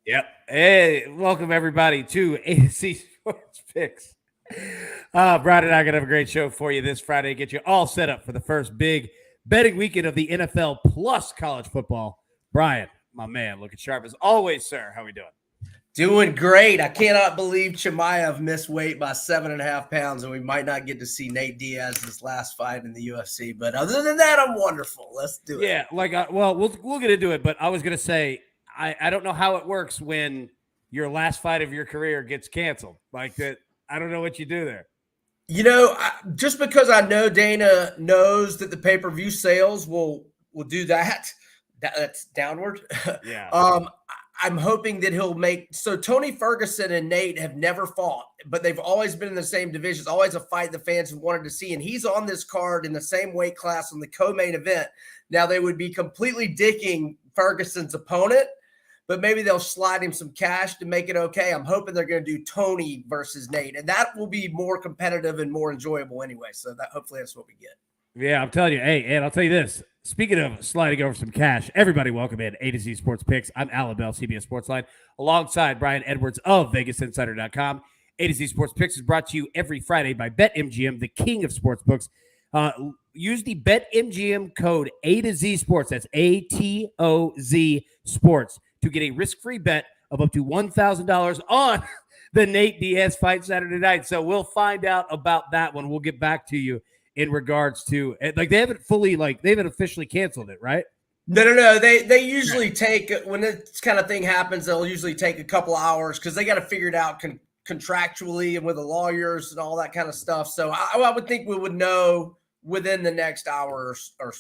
Yep. Hey, welcome everybody to AC Sports Picks. Brian and I are going to have a great show for you this Friday. Get you all set up for the first big betting weekend of the NFL plus college football. Brian, my man, looking sharp as always, sir. How we doing? Doing great. I cannot believe Chimaev missed weight by 7.5 pounds, and we might not get to see Nate Diaz's last fight in the UFC. But other than that, I'm wonderful. Let's do it. Yeah, we'll get into it, but I was going to say, I don't know how it works when your last fight of your career gets canceled. Like that, I don't know what you do there. Just because I know Dana knows that the pay-per-view sales will do that's downward. Yeah. I'm hoping that he'll make – so Tony Ferguson and Nate have never fought, but they've always been in the same division. It's always a fight the fans have wanted to see, and he's on this card in the same weight class on the co-main event. Now, they would be completely dicking Ferguson's opponent, but maybe they'll slide him some cash to make it okay. I'm hoping they're going to do Tony versus Nate, and that will be more competitive and more enjoyable anyway, so that hopefully that's what we get. Yeah, I'm telling you. Hey, and I'll tell you this. Speaking of sliding over some cash, everybody welcome in A to Z Sports Picks. I'm Alan Bell, CBS Sportsline, alongside Brian Edwards of VegasInsider.com. A to Z Sports Picks is brought to you every Friday by BetMGM, the king of sportsbooks. Use the BetMGM code A to Z Sports, that's ATOZ Sports, to get a risk-free bet of up to $1,000 on the Nate Diaz fight Saturday night. So we'll find out about that one. We'll get back to you in regards to they haven't officially canceled it, right? No. They usually take when this kind of thing happens. They'll usually take a couple hours because they got to figure it out contractually and with the lawyers and all that kind of stuff. So I would think we would know within the next hour or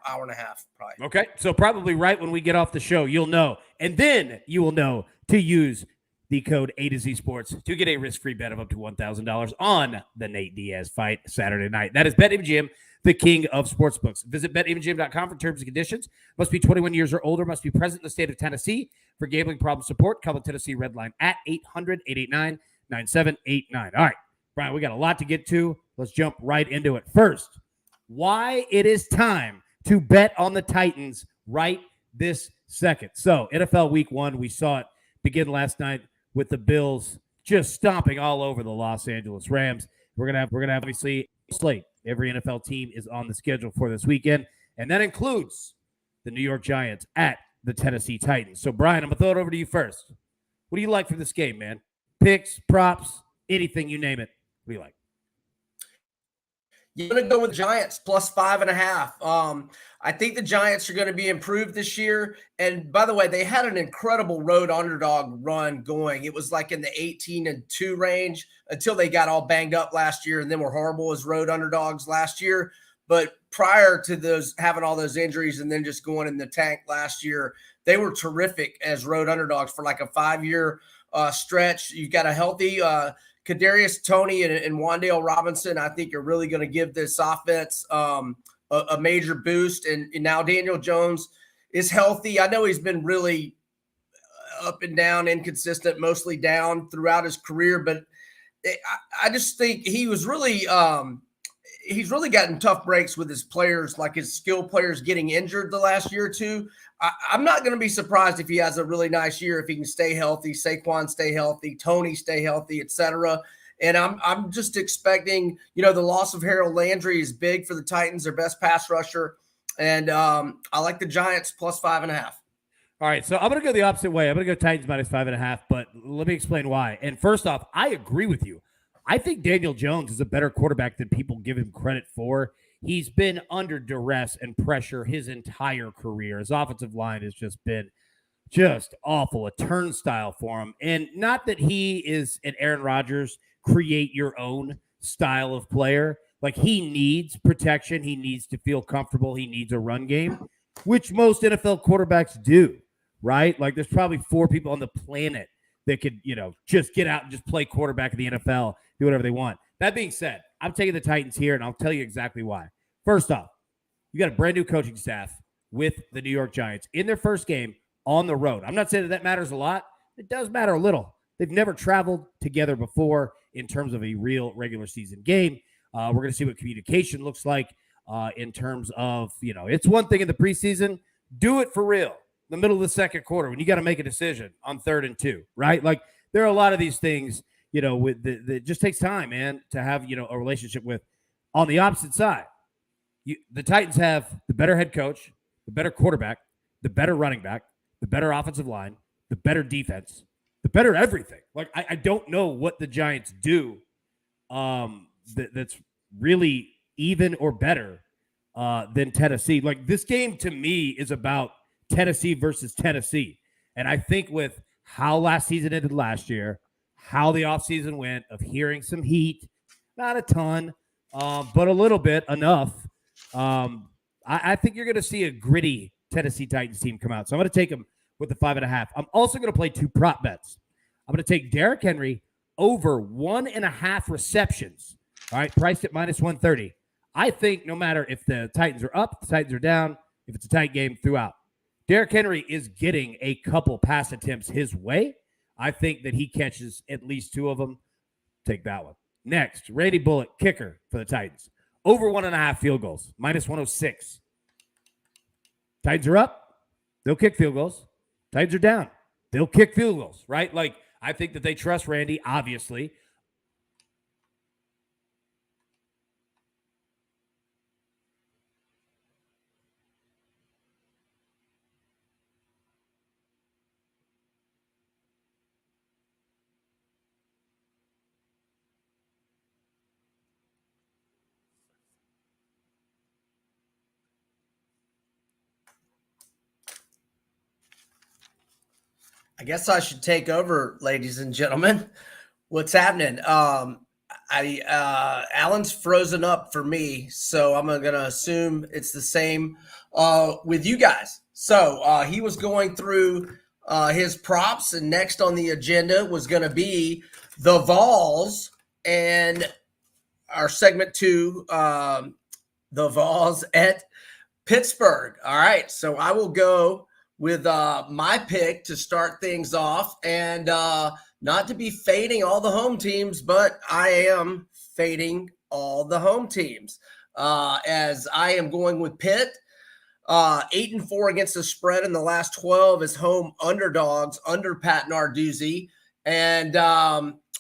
hour and a half, probably. Okay, so probably right when we get off the show, you'll know, and then you will know to use the code A to Z Sports to get a risk-free bet of up to $1,000 on the Nate Diaz fight Saturday night. That is BetMGM, the king of sportsbooks. Visit BetMGM.com for terms and conditions. Must be 21 years or older. Must be present in the state of Tennessee. For gambling problem support, call the Tennessee Red Line at 800-889-9789. All right, Brian, we got a lot to get to. Let's jump right into it. First, why it is time to bet on the Titans right this second. So, NFL Week 1, we saw it begin last night with the Bills just stomping all over the Los Angeles Rams. We're gonna have obviously a slate. Every NFL team is on the schedule for this weekend, and that includes the New York Giants at the Tennessee Titans. So, Brian, I'm gonna throw it over to you first. What do you like for this game, man? Picks, props, anything, you name it. What do you like? You're going to go with Giants plus 5.5. I think the Giants are going to be improved this year. And by the way, they had an incredible road underdog run going. It was like in the 18-2 range until they got all banged up last year and then were horrible as road underdogs last year. But prior to those having all those injuries and then just going in the tank last year, they were terrific as road underdogs for like a 5-year stretch. You got a healthy Kadarius Toney and Wan'Dale Robinson, I think, are really going to give this offense a major boost. And now Daniel Jones is healthy. I know he's been really up and down, inconsistent, mostly down throughout his career, but I just think he was really he's really gotten tough breaks with his players, like his skill players getting injured the last year or two. I'm not going to be surprised if he has a really nice year, if he can stay healthy, Saquon stay healthy, Tony stay healthy, etc. And I'm just expecting, the loss of Harold Landry is big for the Titans, their best pass rusher. And I like the Giants plus 5.5. All right, so I'm going to go the opposite way. I'm going to go Titans minus 5.5, but let me explain why. And first off, I agree with you. I think Daniel Jones is a better quarterback than people give him credit for. He's been under duress and pressure his entire career. His offensive line has just been just awful, a turnstile for him. And not that he is an Aaron Rodgers, create your own style of player. Like, he needs protection. He needs to feel comfortable. He needs a run game, which most NFL quarterbacks do, right? Like, there's probably 4 people on the planet that could, just get out and just play quarterback in the NFL, do whatever they want. That being said, I'm taking the Titans here, and I'll tell you exactly why. First off, you got a brand new coaching staff with the New York Giants in their first game on the road. I'm not saying that matters a lot. It does matter a little. They've never traveled together before in terms of a real regular season game. We're going to see what communication looks like in terms of, it's one thing in the preseason. Do it for real. the middle of the second quarter, when you got to make a decision on 3rd and 2, right? Like there are a lot of these things, with it just takes time, man, to have, a relationship with. On the opposite side, the Titans have the better head coach, the better quarterback, the better running back, the better offensive line, the better defense, the better everything. Like I don't know what the Giants do that's really even or better than Tennessee. Like this game to me is about Tennessee versus Tennessee. And I think with how last season ended last year, how the offseason went, of hearing some heat, not a ton, but a little bit, enough. I think you're going to see a gritty Tennessee Titans team come out. So I'm going to take them with the 5.5. I'm also going to play 2 prop bets. I'm going to take Derrick Henry over 1.5 receptions. All right, priced at -130. I think no matter if the Titans are up, the Titans are down, if it's a tight game throughout, Derrick Henry is getting a couple pass attempts his way. I think that he catches at least 2 of them. Take that one. Next, Randy Bullock, kicker for the Titans. Over 1.5 field goals, -106. Titans are up, they'll kick field goals. Titans are down, they'll kick field goals, right? Like, I think that they trust Randy, obviously. I guess I should take over, ladies and gentlemen. What's happening? Alan's frozen up for me, so I'm gonna assume it's the same with you guys. So he was going through his props, and next on the agenda was going to be the Vols and our segment 2, the Vols at Pittsburgh. All right, so I will go with my pick to start things off, and not to be fading all the home teams, but I am fading all the home teams as I am going with Pitt. 8-4 against the spread in the last 12 as home underdogs under Pat Narduzzi. And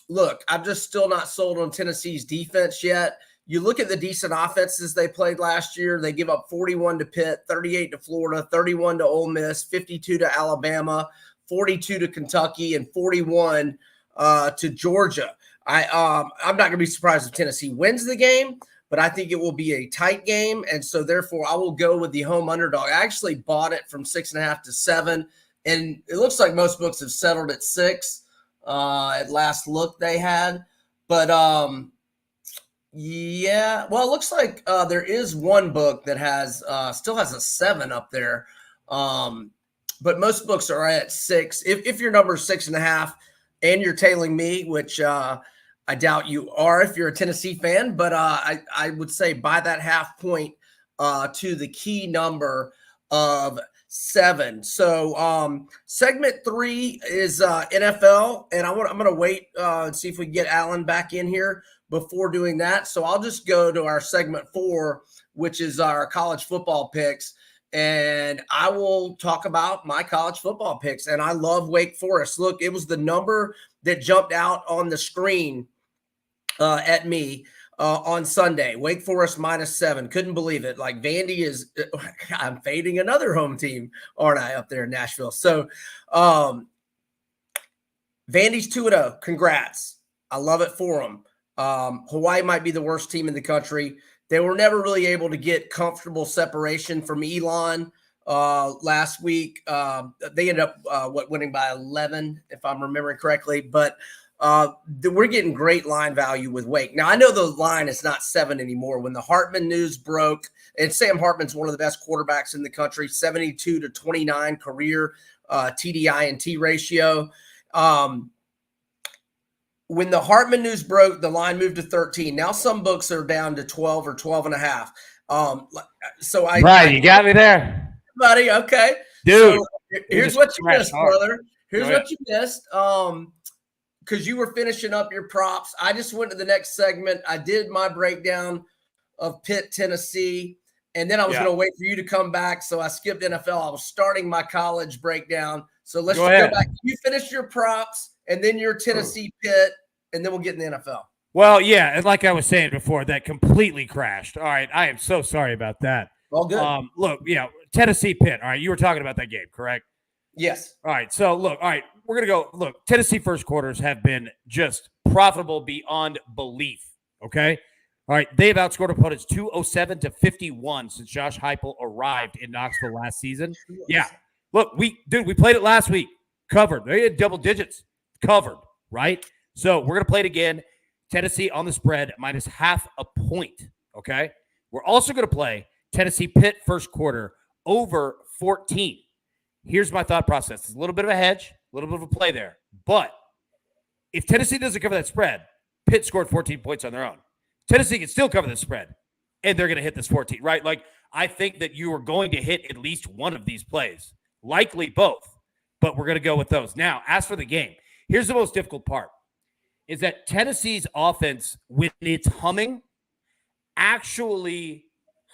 look, I'm just still not sold on Tennessee's defense yet. You look at the decent offenses they played last year. They give up 41 to Pitt, 38 to Florida, 31 to Ole Miss, 52 to Alabama, 42 to Kentucky, and 41 to Georgia. I'm not going to be surprised if Tennessee wins the game, but I think it will be a tight game. And so therefore I will go with the home underdog. I actually bought it from 6.5 to 7. And it looks like most books have settled at 6 at last look they had. But yeah, well, it looks like there is one book that has still has a 7 up there. But most books are at 6. If your number is 6.5 and you're tailing me, which I doubt you are if you're a Tennessee fan, but I would say buy that half point to the key number of 7. So segment 3 is NFL, and I'm going to wait and see if we can get Alan back in here before doing that. So I'll just go to our segment 4, which is our college football picks, and I will talk about my college football picks. And I love Wake Forest. Look, it was the number that jumped out on the screen at me on Sunday. Wake Forest -7. Couldn't believe it. Like Vandy is, I'm fading another home team, aren't I, up there in Nashville? So Vandy's 2-0. Congrats. I love it for them. Hawaii might be the worst team in the country. They were never really able to get comfortable separation from Elon last week. They ended up winning by 11, if I'm remembering correctly. But we're getting great line value with Wake. Now, I know the line is not 7 anymore. When the Hartman news broke, and Sam Hartman's one of the best quarterbacks in the country, 72 to 29 career TDI&T ratio. When the Hartman news broke, the line moved to 13. Now some books are down to 12 or 12.5. So Right, you got me there, buddy. Okay, dude. So here's what you missed, brother. Here's what you missed. Because you were finishing up your props. I just went to the next segment. I did my breakdown of Pitt, Tennessee, And then I was going to wait for you to come back. So I skipped NFL. I was starting my college breakdown. So let's just go back. You finish your props and then your Tennessee Pitt, and then we'll get in the NFL. Well, yeah. And like I was saying before, that completely crashed. All right. I am so sorry about that. All good. Look, Tennessee Pitt. All right. You were talking about that game, correct? Yes. All right. So look, all right. We're going to go. Look, Tennessee first quarters have been just profitable beyond belief. Okay. All right, they've outscored opponents 207 to 51 since Josh Heupel arrived in Knoxville last season. Yeah, look, we played it last week, covered. They had double digits, covered, right? So we're gonna play it again. Tennessee on the spread minus half a point. Okay, we're also gonna play Tennessee Pitt first quarter over 14. Here's my thought process: it's a little bit of a hedge, a little bit of a play there, but if Tennessee doesn't cover that spread, Pitt scored 14 points on their own. Tennessee can still cover the spread, and they're going to hit this 14, right? Like, I think that you are going to hit at least one of these plays, likely both, but we're going to go with those. Now, as for the game, here's the most difficult part, is that Tennessee's offense, when it's humming, actually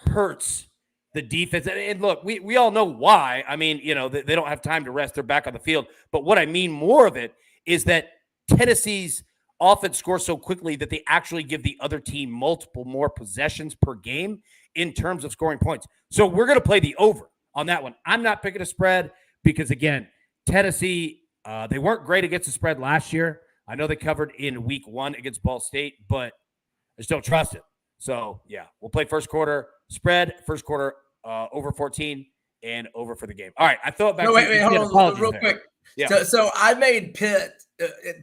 hurts the defense. And look, we all know why. I mean, they don't have time to rest. They're back on the field. But what I mean more of it is that Tennessee's offense scores so quickly that they actually give the other team multiple more possessions per game in terms of scoring points. So we're going to play the over on that one. I'm not picking a spread because, again, Tennessee, they weren't great against the spread last year. I know they covered in week 1 against Ball State, but I just don't trust it. So, yeah, we'll play first quarter spread, first quarter over 14, and over for the game. All right, I thought back. Wait, hold on real quick. Yeah. So I made Pitt.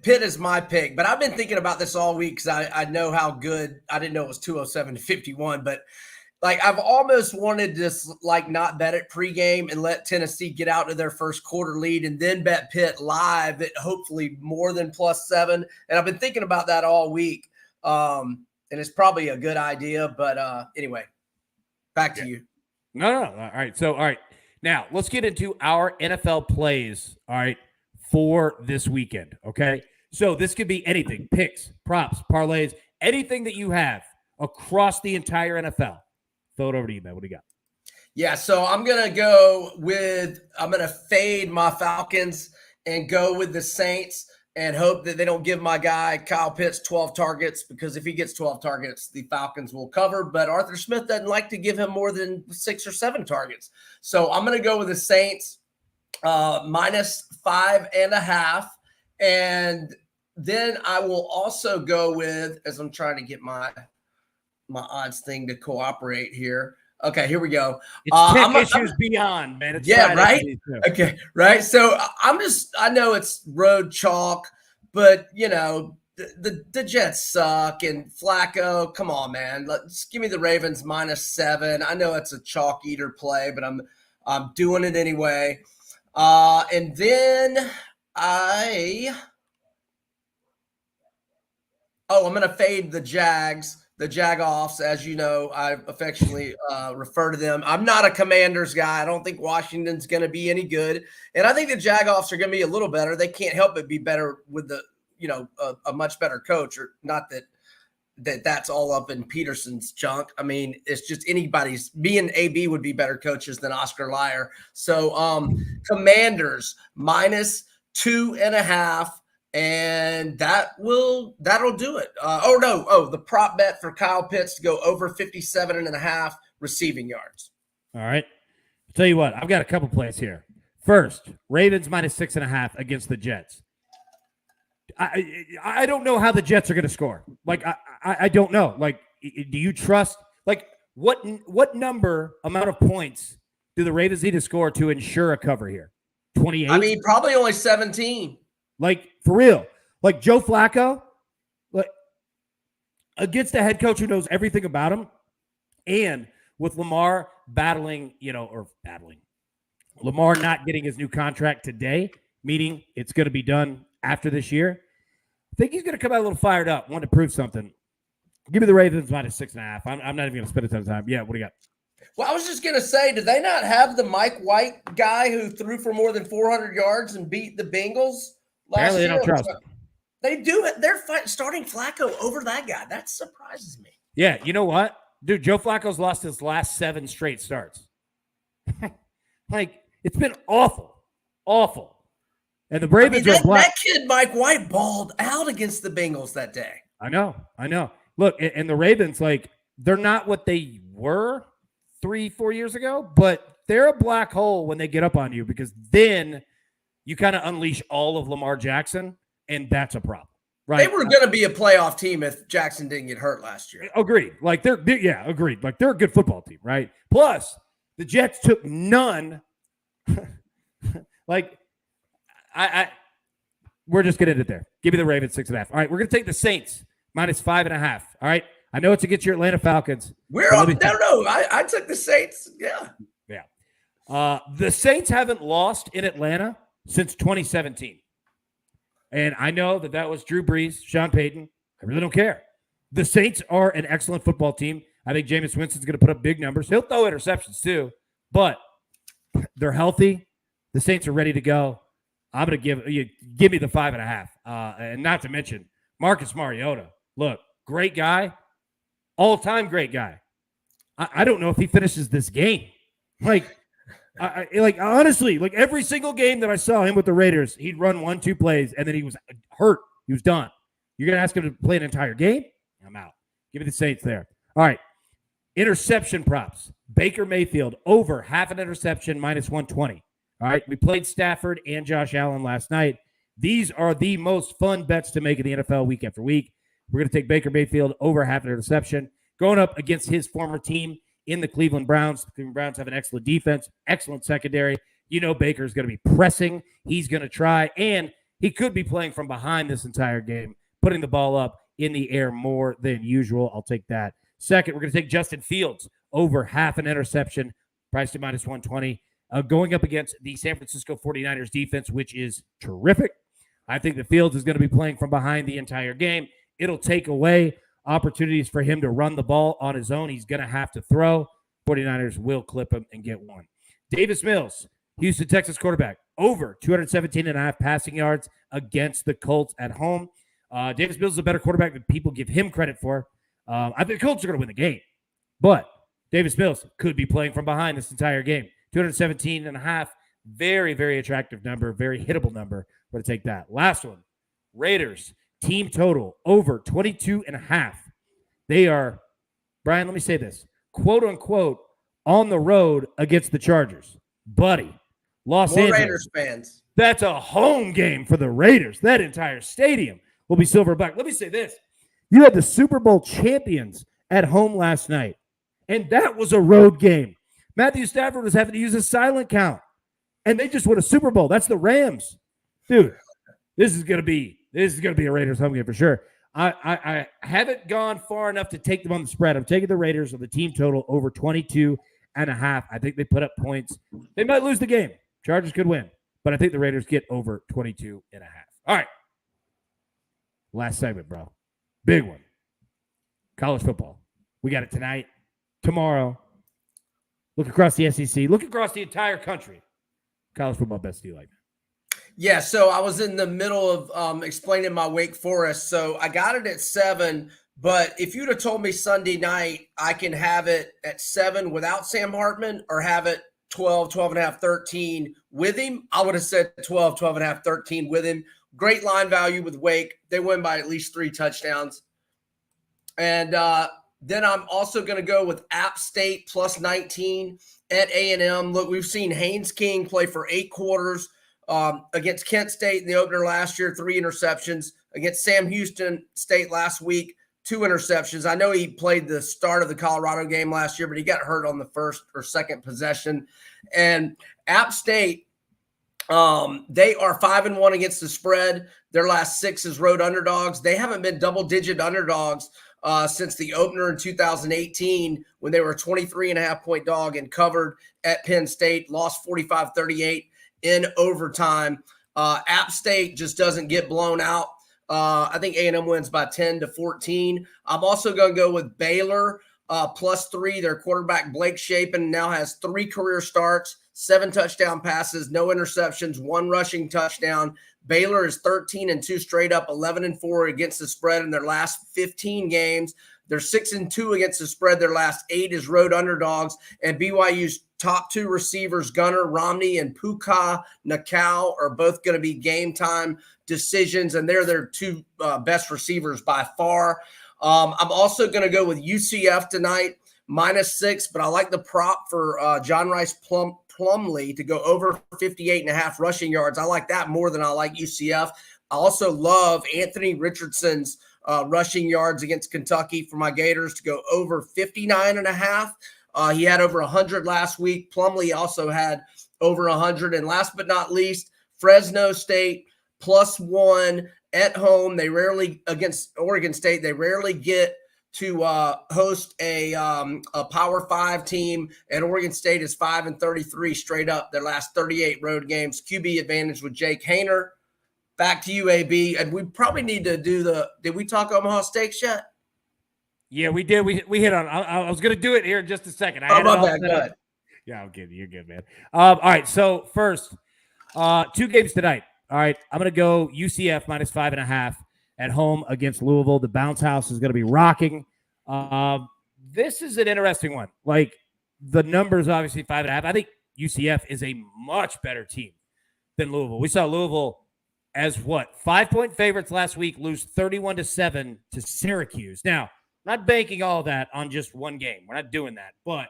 Pitt is my pick, but I've been thinking about this all week because I know how good. I didn't know it was 207 to 51, but like I've almost wanted to not bet it pregame and let Tennessee get out to their first quarter lead and then bet Pitt live at hopefully more than +7. And I've been thinking about that all week, and it's probably a good idea. But anyway, back to you. No. All right. So, all right. Now, let's get into our NFL plays, all right, for this weekend, okay? So this could be anything, picks, props, parlays, anything that you have across the entire NFL. Throw it over to you, man. What do you got? Yeah, so I'm going to fade my Falcons and go with the Saints and hope that they don't give my guy Kyle Pitts 12 targets, because if he gets 12 targets, the Falcons will cover. But Arthur Smith doesn't like to give him more than 6 or 7 targets. So I'm going to go with the Saints minus 5.5. And then I will also go with, as I'm trying to get my odds thing to cooperate here. Okay, here we go. It's issues beyond, man. It's right? Okay, right. So I know it's road chalk, but the Jets suck, and Flacco, come on, man. Let's give me the Ravens -7. I know it's a chalk eater play, but I'm doing it anyway. And then I'm going to fade the Jags. The Jag-offs, as you know, I affectionately refer to them. I'm not a Commanders guy. I don't think Washington's going to be any good. And I think the Jag-offs are going to be a little better. They can't help but be better with a much better coach. Or not that's all up in Peterson's junk. I mean, it's just me and AB would be better coaches than Oscar Liar. So Commanders -2.5. And that'll do it. The prop bet for Kyle Pitts to go over 57.5 receiving yards. All right. I'll tell you what, I've got a couple plays here. First, Ravens -6.5 against the Jets. I don't know how the Jets are going to score. Like, I don't know. Like, do you trust? Like, what amount of points do the Ravens need to score to ensure a cover here? 28? I mean, probably only 17. Like, for real. Like, Joe Flacco, like, against a head coach who knows everything about him, and with Lamar Lamar not getting his new contract today, meaning it's going to be done after this year, I think he's going to come out a little fired up, want to prove something. Give me the Ravens -6.5. I'm not even going to spend a ton of time. Yeah, what do you got? Well, I was just going to say, do they not have the Mike White guy who threw for more than 400 yards and beat the Bengals last year? They don't trust him. They do it. They're starting Flacco over that guy. That surprises me. Yeah, you know what? Dude, Joe Flacco's lost his last 7 straight starts. Like, it's been awful. Awful. And the Ravens are black. That kid, Mike White, balled out against the Bengals that day. I know. Look, and the Ravens, like, they're not what they were 3-4 years ago, but they're a black hole when they get up on you, because then you kind of unleash all of Lamar Jackson, and that's a problem. Right. They were going to be a playoff team if Jackson didn't get hurt last year. Agreed. Like agreed. Like, they're a good football team, right? Plus, the Jets took none. Like, we're just getting it there. Give me the Ravens 6.5. All right, we're going to take the Saints -5.5. All right. I know it's against your Atlanta Falcons. We're up. No. I took the Saints. Yeah. The Saints haven't lost in Atlanta since 2017. And I know that was Drew Brees, Sean Payton. I really don't care. The Saints are an excellent football team. I think Jameis Winston's going to put up big numbers. He'll throw interceptions too, but they're healthy. The Saints are ready to go. I'm going to give me the 5.5. And not to mention Marcus Mariota. Look, great guy, all-time great guy. I don't know if he finishes this game. Like, honestly, like, every single game that I saw him with the Raiders, he'd run 1-2 plays, and then he was hurt. He was done. You're going to ask him to play an entire game? I'm out. Give me the Saints there. All right. Interception props. Baker Mayfield over half an interception -120. All right. We played Stafford and Josh Allen last night. These are the most fun bets to make in the NFL week after week. We're going to take Baker Mayfield over half an interception, going up against his former team in the Cleveland Browns. The Cleveland Browns have an excellent defense, excellent secondary. You know Baker's going to be pressing. He's going to try, and he could be playing from behind this entire game, putting the ball up in the air more than usual. I'll take that. Second, we're going to take Justin Fields over half an interception, priced at -120, going up against the San Francisco 49ers defense, which is terrific. I think the Fields is going to be playing from behind the entire game. It'll take away opportunities for him to run the ball on his own. He's going to have to throw. 49ers will clip him and get one. Davis Mills, Houston, Texas quarterback, over 217.5 passing yards against the Colts at home. Davis Mills is a better quarterback than people give him credit for. I think the Colts are going to win the game, but Davis Mills could be playing from behind this entire game. 217.5, very, very attractive number, very hittable number. We're going to take that. Last one, Raiders, team total over 22.5. They are, Brian, let me say this, quote unquote, on the road against the Chargers. Buddy, Los Angeles. Raiders fans. That's a home game for the Raiders. That entire stadium will be silver and black. Let me say this. You had the Super Bowl champions at home last night, and that was a road game. Matthew Stafford was having to use a silent count, and they just won a Super Bowl. That's the Rams. Dude, this is gonna be a Raiders home game for sure. I haven't gone far enough to take them on the spread. I'm taking the Raiders on the team total over 22.5. I think they put up points. They might lose the game. Chargers could win, but I think the Raiders get over 22.5. All right. Last segment, bro. Big one. College football. We got it tonight, tomorrow. Look across the SEC. Look across the entire country. College football best deal like that. Yeah, so I was in the middle of explaining my Wake Forest. So I got it at 7, but if you'd have told me Sunday night I can have it at 7 without Sam Hartman or have it 12, 12.5, 13 with him, I would have said 12, 12.5, 13 with him. Great line value with Wake. They win by at least 3 touchdowns. And then I'm also going to go with App State plus 19 at A&M. Look, we've seen Haynes King play for 8 quarters against Kent State in the opener last year, 3 interceptions. Against Sam Houston State last week, 2 interceptions. I know he played the start of the Colorado game last year, but he got hurt on the first or second possession. And App State, they are 5-1 against the spread. Their last 6 is road underdogs. They haven't been double-digit underdogs since the opener in 2018 when they were a 23.5-point dog and covered at Penn State, lost 45-38 in overtime. App State just doesn't get blown out. I think A&M wins by 10-14. I'm also going to go with Baylor plus 3. Their quarterback Blake Shapen now has 3 career starts, 7 touchdown passes, no interceptions, 1 rushing touchdown. Baylor is 13-2 straight up, 11-4 against the spread in their last 15 games. They're 6-2 against the spread. Their last 8 is road underdogs. And BYU's top 2 receivers, Gunnar Romney and Puka Nakau, are both going to be game time decisions, and they're their 2 best receivers by far. I'm also going to go with UCF tonight, -6, but I like the prop for John Rice Plumlee to go over 58.5 rushing yards. I like that more than I like UCF. I also love Anthony Richardson's rushing yards against Kentucky for my Gators to go over 59.5. He had over 100 last week. Plumlee also had over 100. And last but not least, Fresno State +1 at home. They rarely, against Oregon State, they rarely get to host a Power 5 team, and Oregon State is 5-33 straight up their last 38 road games. QB advantage with Jake Haener. Back to you, AB. And we probably need to do did we talk Omaha Steaks yet? Yeah, we did. We hit on. I was going to do it here in just a second. My bad. Good. Yeah, I'm kidding. You're good, man. All right. So first, 2 games tonight. All right. I'm going to go UCF -5.5 at home against Louisville. The bounce house is going to be rocking. This is an interesting one. Like, the numbers, obviously 5.5. I think UCF is a much better team than Louisville. We saw Louisville as 5-point favorites last week, lose 31-7 to Syracuse. Now, not banking all that on just one game. We're not doing that. But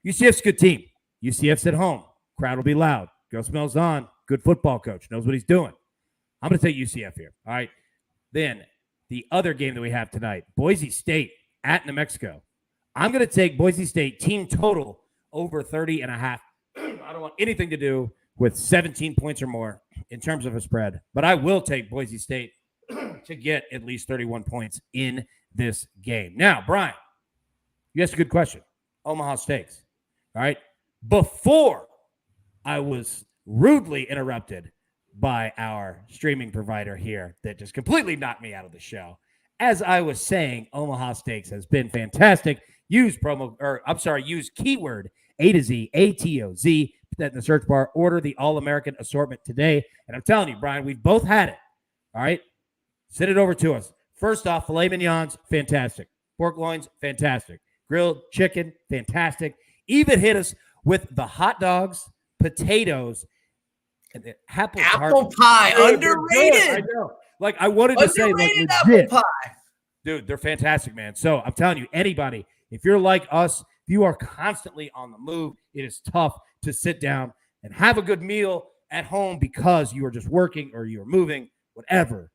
UCF's a good team. UCF's at home. Crowd will be loud. Gus Malzahn, good football coach, knows what he's doing. I'm going to take UCF here. All right. Then the other game that we have tonight, Boise State at New Mexico. I'm going to take Boise State team total over 30.5. I don't want anything to do with 17 points or more in terms of a spread, but I will take Boise State to get at least 31 points in this game. Now, Brian, you asked a good question. Omaha Steaks. All right. Before I was rudely interrupted by our streaming provider here that just completely knocked me out of the show. As I was saying, Omaha Steaks has been fantastic. Use keyword A to Z, ATOZ. Put that in the search bar. Order the All-American assortment today. And I'm telling you, Brian, we've both had it. All right? Send it over to us. First off, filet mignons, fantastic. Pork loins, fantastic. Grilled chicken, fantastic. Even hit us with the hot dogs, potatoes, and the apple pie. Underrated. I know. Like, I wanted to say, like, legit. Apple pie. Dude, they're fantastic, man. So I'm telling you, anybody, if you're like us, if you are constantly on the move, it is tough to sit down and have a good meal at home because you are just working or you're moving, whatever.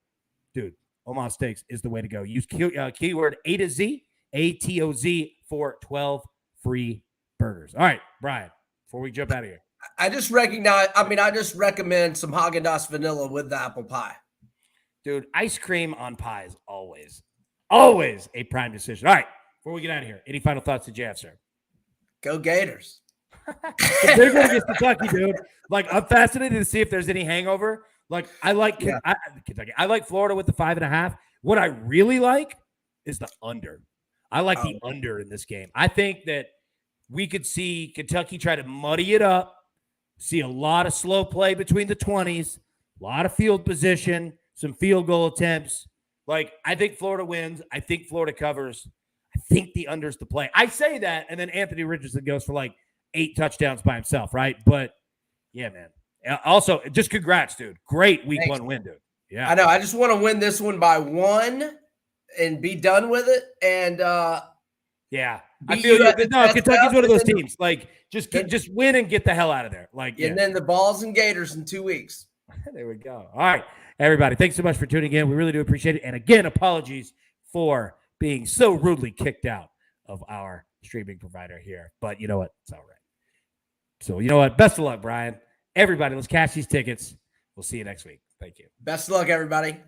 Dude, Omaha Steaks is the way to go. Use keyword A to Z, ATOZ for 12 free burgers. All right, Brian, before we jump out of here. I just recommend some Haagen-Dazs vanilla with the apple pie. Dude, ice cream on pie is always a prime decision. All right, before we get out of here, any final thoughts to Jeff, sir? Go Gators. They're going against Kentucky, dude. Like, I'm fascinated to see if there's any hangover. Like, I like Kentucky. I like Florida with the 5.5. What I really like is the under. I like the under in this game. I think that we could see Kentucky try to muddy it up, see a lot of slow play between the 20s, a lot of field position, some field goal attempts. Like, I think Florida wins. I think Florida covers. I think the under's the play. I say that, and then Anthony Richardson goes for like 8 touchdowns by himself, right? But, yeah, man. Also, just congrats, dude. Great week 1 win, dude. Yeah. I know. I just want to win this one by 1 and be done with it. And, yeah. I feel you. No, Kentucky's one of those teams. Like, just win and get the hell out of there. Like, and then the Vols and Gators in 2 weeks. There we go. All right, everybody. Thanks so much for tuning in. We really do appreciate it. And again, apologies for being so rudely kicked out of our streaming provider here. But you know what? It's all right. So you know what? Best of luck, Brian. Everybody, let's cash these tickets. We'll see you next week. Thank you. Best of luck, everybody.